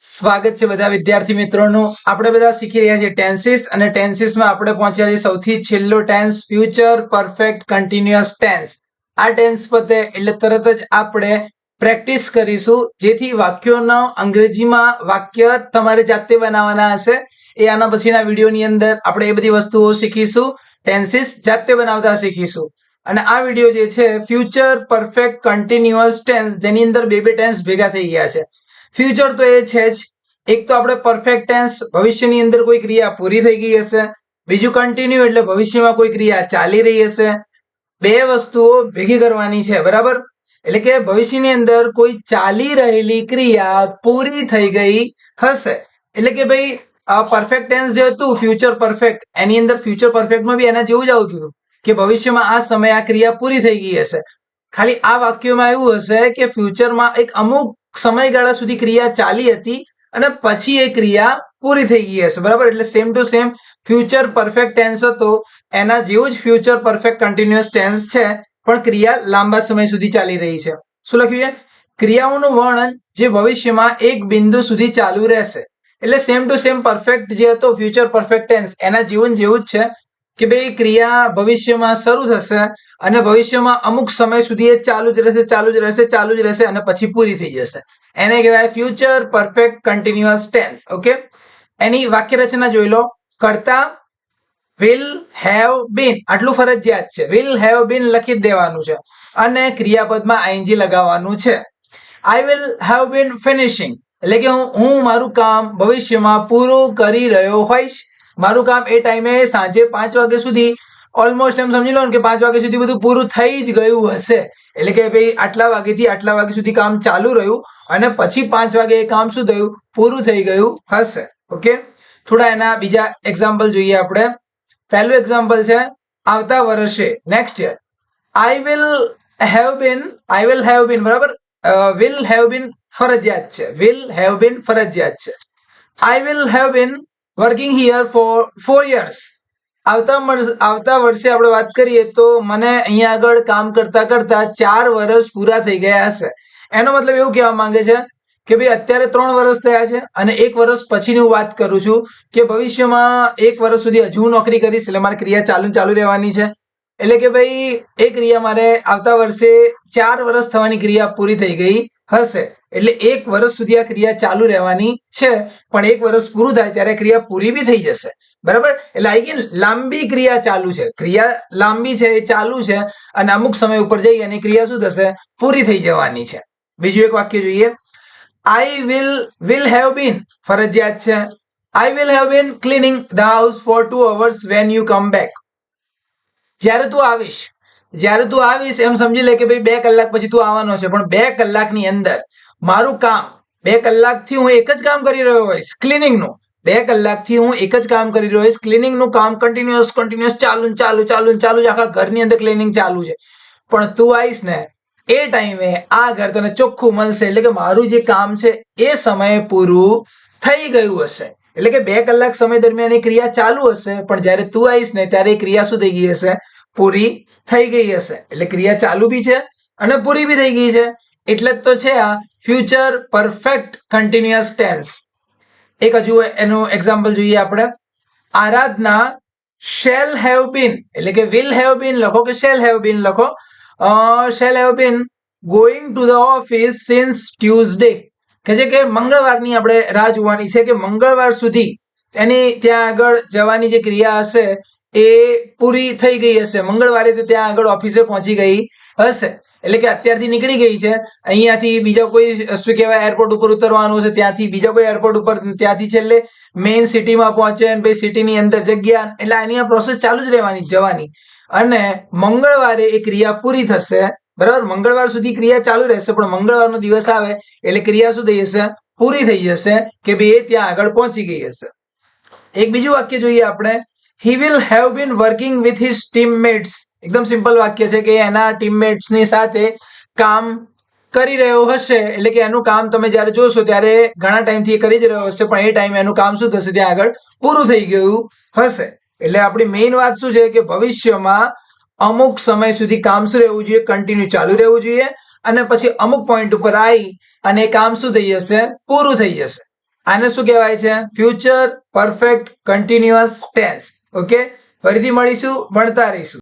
સ્વાગત છે બધા વિદ્યાર્થી મિત્રોનું. આપણે બધા શીખી રહ્યા છીએ ટેન્સીસ અને ટેન્સીસમાં આપણે પહોંચ્યા છીએ સૌથી છેલ્લો tense future perfect continuous tense. આ ટેન્સ પતે એટલે તરત જ આપણે પ્રેક્ટિસ કરીશું, જેથી વાક્યોનો અંગ્રેજીમાં વાક્ય તમારે જાતે બનાવવાના હશે. એ આના પછીના વિડીયોની અંદર આપણે એ બધી વસ્તુઓ શીખીશું, ટેન્સીસ જાતે બનાવતા શીખીશું. અને આ વિડીયો જે છે ફ્યુચર પરફેક્ટ કન્ટિન્યુઅસ ટેન્સ, જેની અંદર બે ટેન્સ ભેગા થઈ ગયા છે. ફ્યુચર તો એ છે જ, એક તો આપણે પરફેક્ટ ટેન્સ, ભવિષ્યની અંદર કોઈ ક્રિયા પૂરી થઈ ગઈ હશે. બીજું કન્ટિન્યુ એટલે ભવિષ્યમાં કોઈ ક્રિયા ચાલી રહી હશે. બે વસ્તુઓ ભેગી કરવાની છે, બરાબર? એટલે કે ભવિષ્યની અંદર કોઈ ચાલી રહેલી ક્રિયા પૂરી થઈ ગઈ હશે. એટલે કે ભાઈ પરફેક્ટ ટેન્સ જે હતું ફ્યુચર પરફેક્ટ, એની અંદર ફ્યુચર પરફેક્ટમાં બી એના જેવું જ આવતું હતું કે ભવિષ્યમાં આ સમયે આ ક્રિયા પૂરી થઈ ગઈ હશે. ખાલી આ વાક્યમાં એવું હશે કે ફ્યુચરમાં એક અમુક સમયગાળા સુધી ક્રિયા ચાલી હતી અને પછી એ ક્રિયા પૂરી થઈ ગઈ હશે, બરાબર? એટલે same to same future perfect tense હતો એના જેવું જ ફ્યુચર પરફેક્ટ કન્ટિન્યુઅસ ટેન્સ છે, પણ ક્રિયા લાંબા સમય સુધી ચાલી રહી છે. શું લખ્યું છે? ક્રિયાઓનું વર્ણન જે ભવિષ્યમાં એક બિંદુ સુધી ચાલુ રહેશે. એટલે સેમ ટુ સેમ પરફેક્ટ જે હતો ફ્યુચર પરફેક્ટ ટેન્સ એના જેવું જ છે કે ભાઈ ક્રિયા ભવિષ્યમાં શરૂ થશે અને ભવિષ્યમાં અમુક સમય સુધી એ ચાલુ જ રહેશે અને પછી પૂરી થઈ જશે. એને કહેવાય future perfect continuous tense. Okay, એની વાક્ય રચના જોઈ લો. કરતા will have been આટલું ફરજિયાત છે. will have been લખી જ દેવાનું છે અને ક્રિયાપદમાં ing લગાવવાનું છે. I will have been finishing એટલે કે હું મારું કામ ભવિષ્યમાં પૂરું કરી રહ્યો હોઈશ. મારું કામ એ ટાઈમે સાંજે 5 વાગ્યા સુધી ઓલમોસ્ટ એમ સમજી લો ને કે 5 વાગ્યા સુધી બધું પૂરું થઈ જ ગયું હશે. એટલે કે ભાઈ આટલા વાગ્યાથી આટલા વાગ્યા સુધી કામ ચાલુ રહ્યું અને પછી 5 વાગે એ કામ શું થયું? પૂરું થઈ ગયું હશે. ઓકે, થોડા એના બીજા એક્ઝામ્પલ જોઈએ આપણે. પહેલું એક્ઝામ્પલ છે આવતા વર્ષે, next year. I will have been બરાબર. will have been ફરજિયાત છે. will have been ફરજિયાત છે. I will have been working here for 4 years. આવતા વર્ષે આપણે વાત કરીએ તો મને અહીંયા આગળ કામ કરતા કરતા 4 વર્ષ પૂરા થઈ ગયા હશે. એનો મતલબ એવું કહેવા માંગે છે કે ભાઈ અત્યારે 3 વર્ષ થયા છે અને 1 વર્ષ પછીની હું વાત કરું છું કે ભવિષ્યમાં 1 વર્ષ સુધી હજુ નોકરી કરીશ, એટલે મારી ક્રિયા ચાલુ રહેવાની છે. એટલે કે ભાઈ એ ક્રિયા મારે આવતા વર્ષે 4 વર્ષ થવાની ક્રિયા પૂરી થઈ ગઈ હશે. એટલે 1 વર્ષ સુધી આ ક્રિયા ચાલુ રહેવાની છે, પણ 1 વર્ષ પૂરું થાય ત્યારે ક્રિયા પૂરી બી થઈ જશે, બરાબર? એટલે આઈ ગઈ લાંબી ક્રિયા ચાલુ છે, ક્રિયા લાંબી છે, એ ચાલુ છે અને અમુક સમય ઉપર જઈ અને ક્રિયા શું થશે? પૂરી થઈ જવાની છે. બીજું એક વાક્ય જોઈએ. I will have been ફરજિયાત છે. I will have been cleaning the house for 2 hours when you come back. જ્યારે તું આવીશ એમ સમજી લે કે ભાઈ 2 કલાક પછી તું આવવાનો છે, પણ 2 કલાકની અંદર મારું કામ 2 કલાકથી હું એક જ કામ કરી રહ્યો હોઈશ, ક્લિનિંગનું. 2 કલાકથી હું એક જ કામ કરી રહ્યો હોઈશ, ક્લિનિંગનું કામ કન્ટિન્યુઅસ ચાલુ આખા ઘરની અંદર ક્લિનિંગ ચાલુ છે. પણ તું આવીશ ને એ ટાઈમે આ ઘર તને ચોખ્ખું મળશે, એટલે કે મારું જે કામ છે એ સમયે પૂરું થઈ ગયું હશે. એટલે કે 2 કલાક સમય દરમિયાન એ ક્રિયા ચાલુ હશે, પણ જ્યારે તું આવીશ ને ત્યારે એ ક્રિયા શું થઈ ગઈ હશે? પૂરી થઈ ગઈ હશે. એટલે ક્રિયા ચાલુ બી છે અને પૂરી બી થઈ ગઈ છે. એટલે જ તો છે આ ફ્યુચર પરફેક્ટ કન્ટિન્યુઅસ ટેન્સ. એક હજુ એનું એક્ઝામ્પલ જોઈએ આપણે. આરાધના shall have been એટલે કે will have been લખો કે shall have been લખો. shall have been going to the office since Tuesday. કે છે કે મંગળવારની આપણે રાહ જોવાની છે કે મંગળવાર સુધી એની ત્યાં આગળ જવાની જે ક્રિયા હશે એ પૂરી થઈ ગઈ હશે. મંગળવારે તો ત્યાં આગળ ઓફિસે પહોંચી ગઈ હશે. એટલે કે અત્યારથી નીકળી ગઈ છે, અહીંયાથી બીજા કોઈ શું કહેવાય એરપોર્ટ ઉપર ઉતરવાનું છે, ત્યાંથી બીજા કોઈ એરપોર્ટ ઉપર, ત્યાંથી છેલ્લે મેઇન સિટીમાં પહોંચે અને પછી સિટીની અંદર જગ્યા, એટલે આની આ પ્રોસેસ ચાલુ જ રહેવાની જવાની. અને મંગળવારે એ ક્રિયા પૂરી થશે, બરાબર? મંગળવાર સુધી ક્રિયા ચાલુ રહેશે, પણ મંગળવારનો દિવસ આવે એટલે ક્રિયા શું થઈ જશે? પૂરી થઈ જશે કે ભાઈ એ ત્યાં આગળ પહોંચી ગઈ હશે. એક બીજું વાક્ય જોઈએ આપણે. He will have been working with his teammates. એકદમ સિમ્પલ વાક્ય છે કે એના ટીમમેટ્સની સાથે કામ કરી રહ્યો હશે. એટલે કે એનું કામ તમે જ્યારે જોશો ત્યારે ઘણા ટાઈમથી એ કરી જ રહ્યો હશે, પણ એ ટાઈમે એનું કામ શું થશે? ત્યાં આગળ પૂરું થઈ ગયું હશે. એટલે આપણી મેઇન વાત શું છે કે ભવિષ્યમાં અમુક સમય સુધી કામ શું રહેવું જોઈએ? કન્ટિન્યુ ચાલુ રહેવું જોઈએ અને પછી અમુક પોઈન્ટ ઉપર આવી અને કામ શું થઈ જશે? પૂરું થઈ જશે. આને શું કહેવાય છે? Future perfect continuous tense. Okay, ફરીથી મળીશું, ભણતા રહીશું.